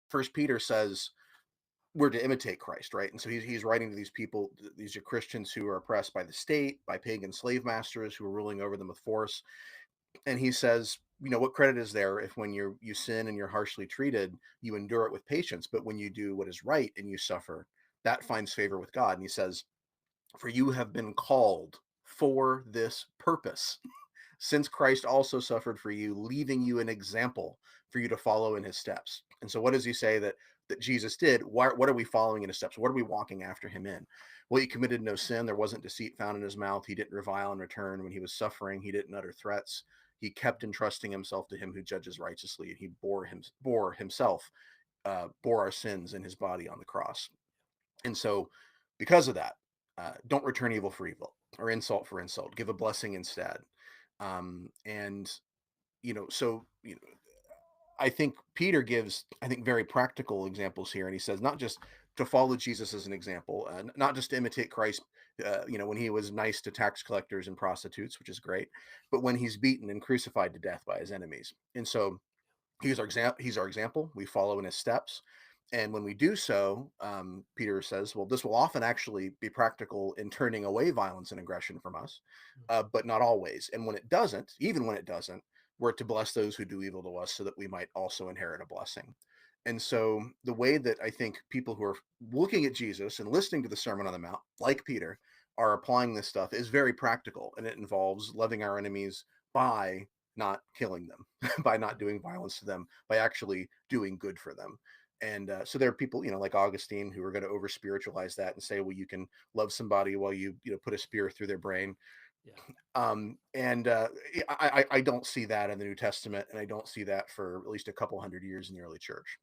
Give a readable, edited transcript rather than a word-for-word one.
First Peter says we're to imitate Christ, right? And so he's writing to these people. These are Christians who are oppressed by the state, by pagan slave masters who are ruling over them with force. And he says, what credit is there if when you sin and you're harshly treated, you endure it with patience, but when you do what is right and you suffer, that finds favor with God. And he says, for you have been called for this purpose, since Christ also suffered for you, leaving you an example for you to follow in his steps. And so what does he say that Jesus did? What are we following in his steps? What are we walking after him in? Well, he committed no sin. There wasn't deceit found in his mouth. He didn't revile in return. When he was suffering, he didn't utter threats. He kept entrusting himself to him who judges righteously, and he bore our sins in his body on the cross. And so, because of that, don't return evil for evil or insult for insult. Give a blessing instead. And I think Peter gives, I think, very practical examples here, and he says not just to follow Jesus as an example, not just to imitate Christ. When he was nice to tax collectors and prostitutes, which is great, but when he's beaten and crucified to death by his enemies. And so he's our example. We follow in his steps. And when we do so, Peter says, well, this will often actually be practical in turning away violence and aggression from us, but not always. And when it doesn't, even when it doesn't, we're to bless those who do evil to us so that we might also inherit a blessing. And so the way that I think people who are looking at Jesus and listening to the Sermon on the Mount, like Peter, are applying this stuff is very practical. And it involves loving our enemies by not killing them, by not doing violence to them, by actually doing good for them. And so there are people, like Augustine, who are going to over spiritualize that and say, well, you can love somebody while you put a spear through their brain. Yeah. And I don't see that in the New Testament, and I don't see that for at least a couple hundred years in the early church.